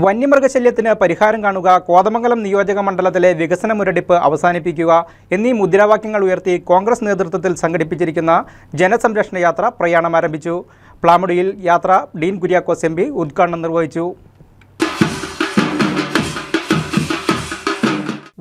വന്യമൃഗശല്യത്തിന് പരിഹാരം കാണുക, കോതമംഗലം നിയോജക മണ്ഡലത്തിലെ വികസന മുരടിപ്പ് അവസാനിപ്പിക്കുക എന്നീ മുദ്രാവാക്യങ്ങൾ ഉയർത്തി കോൺഗ്രസ് നേതൃത്വത്തിൽ സംഘടിപ്പിച്ചിരിക്കുന്ന ജനസംരക്ഷണ യാത്ര പ്രയാണം ആരംഭിച്ചു. പ്ലാമുടിയിൽ യാത്ര ഡീൻ കുര്യാക്കോസ് എം.പി. ഉദ്ഘാടനം നിർവഹിച്ചു.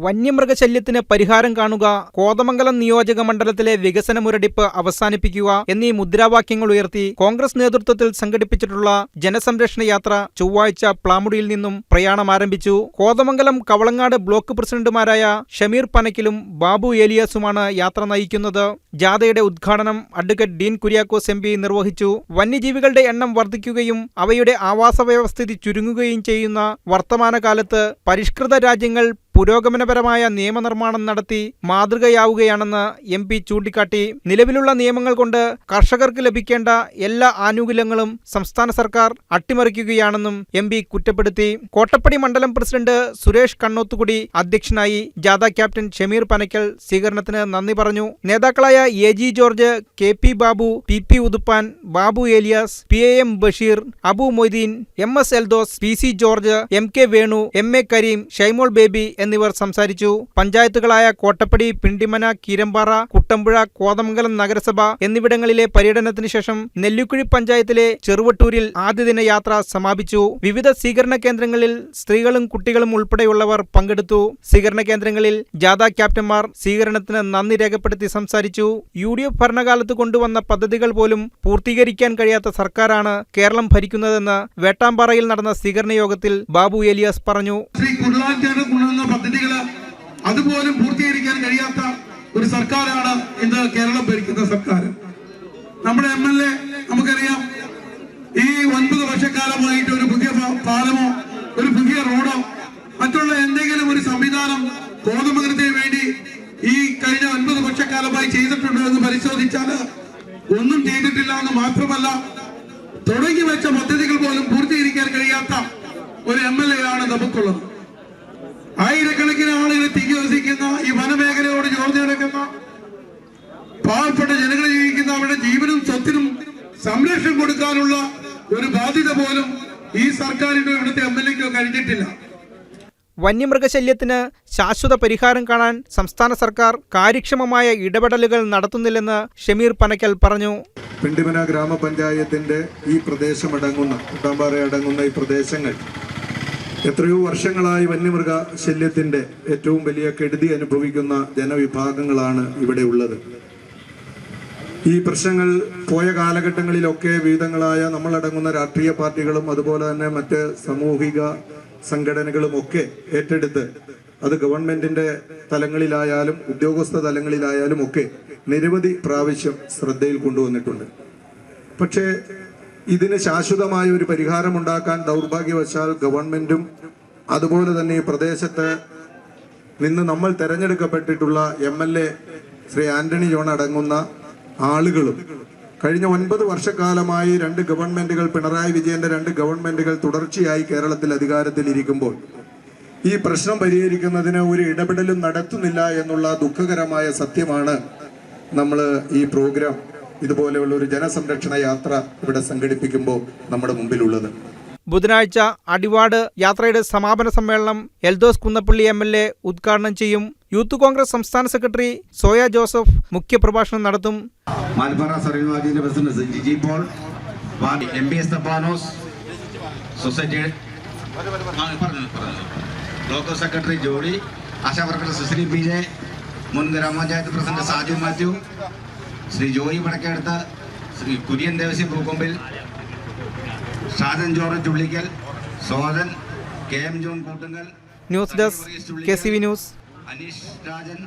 വന്യമൃഗശല്യത്തിന് പരിഹാരം കാണുക, കോതമംഗലം നിയോജക മണ്ഡലത്തിലെ വികസന മുരടിപ്പ് അവസാനിപ്പിക്കുക എന്നീ മുദ്രാവാക്യങ്ങൾ ഉയർത്തി കോൺഗ്രസ് നേതൃത്വത്തിൽ സംഘടിപ്പിച്ചിട്ടുള്ള ജനസംരക്ഷണ യാത്ര ചൊവ്വാഴ്ച പ്ലാമുടിയിൽ നിന്നും പ്രയാണം ആരംഭിച്ചു. കോതമംഗലം കവളങ്ങാട് ബ്ലോക്ക് പ്രസിഡന്റുമാരായ ഷമീർ പനക്കിലും ബാബു ഏലിയാസുമാണ് യാത്ര നയിക്കുന്നത്. ജാഥയുടെ ഉദ്ഘാടനം അഡ്വക്കേറ്റ് ഡീൻ കുര്യാക്കോസ് എം.പി. നിർവഹിച്ചു. വന്യജീവികളുടെ എണ്ണം വർദ്ധിക്കുകയും അവയുടെ ആവാസ വ്യവസ്ഥിതി ചുരുങ്ങുകയും ചെയ്യുന്ന വർത്തമാനകാലത്ത് പരിഷ്കൃത രാജ്യങ്ങൾ പുരോഗമനപരമായ നിയമനിർമ്മാണം നടത്തി മാതൃകയാവുകയാണെന്ന് എം.പി. ചൂണ്ടിക്കാട്ടി. നിലവിലുള്ള നിയമങ്ങൾ കൊണ്ട് കർഷകർക്ക് ലഭിക്കേണ്ട എല്ലാ ആനുകൂല്യങ്ങളും സംസ്ഥാന സർക്കാർ അട്ടിമറിക്കുകയാണെന്നും എം.പി. കുറ്റപ്പെടുത്തി. കോട്ടപ്പടി മണ്ഡലം പ്രസിഡന്റ് സുരേഷ് കണ്ണോത്തുകുടി അധ്യക്ഷനായി. ജാഥ ക്യാപ്റ്റൻ ഷമീർ പനക്കൽ സ്വീകരണത്തിന് നന്ദി പറഞ്ഞു. നേതാക്കളായ A G. George, K P. Babu, P P. Uthuppan, Babu Elias, P M. Basheer, Abu Moideen, M S. Eldhose, P C. George, M K. Venu, M A. Kareem, Shymol Baby എന്നിവർ സംസാരിച്ചു. പഞ്ചായത്തുകളായ കോട്ടപ്പടി, പിണ്ടിമന, കീരമ്പാറ, കുട്ടമ്പുഴ, കോതമംഗലം നഗരസഭ എന്നിവിടങ്ങളിലെ പര്യടനത്തിന് ശേഷം നെല്ലിക്കുഴി പഞ്ചായത്തിലെ ചെറുവട്ടൂരിൽ ആദ്യദിന യാത്ര സമാപിച്ചു. വിവിധ സ്വീകരണ കേന്ദ്രങ്ങളിൽ സ്ത്രീകളും കുട്ടികളും ഉൾപ്പെടെയുള്ളവർ പങ്കെടുത്തു. സ്വീകരണ കേന്ദ്രങ്ങളിൽ ജാഥ ക്യാപ്റ്റന്മാർ സ്വീകരണത്തിന് നന്ദി രേഖപ്പെടുത്തി സംസാരിച്ചു. യു.ഡി.എഫ്. ഭരണകാലത്ത് കൊണ്ടുവന്ന പദ്ധതികൾ പോലും പൂർത്തീകരിക്കാൻ കഴിയാത്ത സർക്കാരാണ് കേരളം ഭരിക്കുന്നതെന്ന് വേട്ടാമ്പാറയിൽ നടന്ന സ്വീകരണ യോഗത്തിൽ ബാബു ഏലിയാസ് പറഞ്ഞു. പദ്ധതികള് അതുപോലും പൂർത്തീകരിക്കാൻ കഴിയാത്ത ഒരു സർക്കാരാണ് ഇന്ന് കേരളം ഭരിക്കുന്ന സർക്കാർ. നമ്മുടെ എം.എൽ.എ. നമുക്കറിയാം, ഈ 9 വർഷക്കാലമായിട്ട് ഒരു പുതിയ പാലമോ ഒരു പുതിയ റോഡോ മറ്റുള്ള എന്തെങ്കിലും ഒരു സംവിധാനം കോതമംഗലത്തിന് വേണ്ടി ഈ കഴിഞ്ഞ 9 വർഷക്കാലമായി ചെയ്തിട്ടുണ്ടോ എന്ന് പരിശോധിച്ചാൽ ഒന്നും ചെയ്തിട്ടില്ല എന്ന് മാത്രമല്ല, തുടങ്ങി വെച്ച പദ്ധതികൾ പോലും പൂർത്തീകരിക്കാൻ കഴിയാത്ത ഒരു എം.എൽ.എ. ആണ് നമുക്കുള്ളത്. ആയിരക്കണക്കിന് ആളുകൾ തിങ്ങിവസിക്കുന്ന ഈ വനമേഖലയോട് ചോർന്നു കിടക്കുന്ന പാവപ്പെട്ട ജനങ്ങൾ ജീവിക്കുന്ന അവരുടെ ജീവനും സ്വത്തിനും സംരക്ഷണം കൊടുക്കാനുള്ള ഒരു ബാധ്യത പോലും ഈ സർക്കാരിനോ ഇവിടുത്തെ എം.എൽ.എക്കോ കഴിഞ്ഞിട്ടില്ല. വന്യമൃഗശല്യത്തിന് ശാശ്വത പരിഹാരം കാണാൻ സംസ്ഥാന സർക്കാർ കാര്യക്ഷമമായ ഇടപെടലുകൾ നടത്തുന്നില്ലെന്ന് ഷമീർ പനക്കൽ പറഞ്ഞു. പിണ്ടിമന ഗ്രാമപഞ്ചായത്തിന്റെ ഈ പ്രദേശമടങ്ങുന്ന കുട്ടാമ്പാറയടങ്ങുന്ന ഈ പ്രദേശങ്ങൾ എത്രയോ വർഷങ്ങളായി വന്യമൃഗ ശല്യത്തിന്റെ ഏറ്റവും വലിയ കെടുതി അനുഭവിക്കുന്ന ജനവിഭാഗങ്ങളാണ് ഇവിടെ ഉള്ളത്. ഈ പ്രശ്നങ്ങൾ പോയ കാലഘട്ടങ്ങളിലൊക്കെ വിവിധങ്ങളായ നമ്മളടങ്ങുന്ന രാഷ്ട്രീയ പാർട്ടികളും അതുപോലെ തന്നെ മറ്റ് സാമൂഹിക സംഘടനകളും ഒക്കെ ഏറ്റെടുത്ത് അത് ഗവൺമെന്റിന്റെ തലങ്ങളിലായാലും ഉദ്യോഗസ്ഥ തലങ്ങളിലായാലും ഒക്കെ നിരവധി പ്രാവശ്യം ശ്രദ്ധയിൽ കൊണ്ടുവന്നിട്ടുണ്ട്. പക്ഷേ ഇതിന് ശാശ്വതമായ ഒരു പരിഹാരമുണ്ടാക്കാൻ ദൗർഭാഗ്യവശാൽ ഗവൺമെന്റും അതുപോലെ തന്നെ ഈ പ്രദേശത്ത് നിന്ന് നമ്മൾ തെരഞ്ഞെടുക്കപ്പെട്ടിട്ടുള്ള എം.എൽ.എ. ശ്രീ ആന്റണി ജോൺ അടങ്ങുന്ന ആളുകളും കഴിഞ്ഞ 9 വർഷക്കാലമായി 2 ഗവൺമെന്റുകൾ, പിണറായി വിജയന്റെ 2 ഗവൺമെന്റുകൾ തുടർച്ചയായി കേരളത്തിൽ അധികാരത്തിൽ ഇരിക്കുമ്പോൾ ഈ പ്രശ്നം പരിഹരിക്കുന്നതിന് ഒരു ഇടപെടലും നടത്തുന്നില്ല എന്നുള്ള ദുഃഖകരമായ സത്യമാണ് നമ്മൾ ഈ പ്രോഗ്രാം ഇതുപോലെയുള്ള ഒരു ജനസംരക്ഷണ യാത്ര ഇവിടെ സംഘടിപ്പിക്കുമ്പോൾ നമ്മുടെ മുമ്പിലുള്ളത്. ബുധനാഴ്ച അടിവാട് യാത്രയുടെ സമാപന സമ്മേളനം എൽദോസ് കുന്നപ്പള്ളി എം.എൽ.എ. ഉദ്ഘാടനം ചെയ്യും. യൂത്ത് കോൺഗ്രസ് സംസ്ഥാന സെക്രട്ടറി സോയ ജോസഫ് മുഖ്യപ്രഭാഷണം നടത്തും. Local secretary Jodi, Asha worker Sushree P J, മുൻ grama panchayat president Saju Mathew, Shri Joy Vadakkedath, Shri Kurian Devasyam Pookombil, Shajan George Chullikkal, Sodan, K M. John Koottunkal. News desk, KCV news. Aneesh Rajan.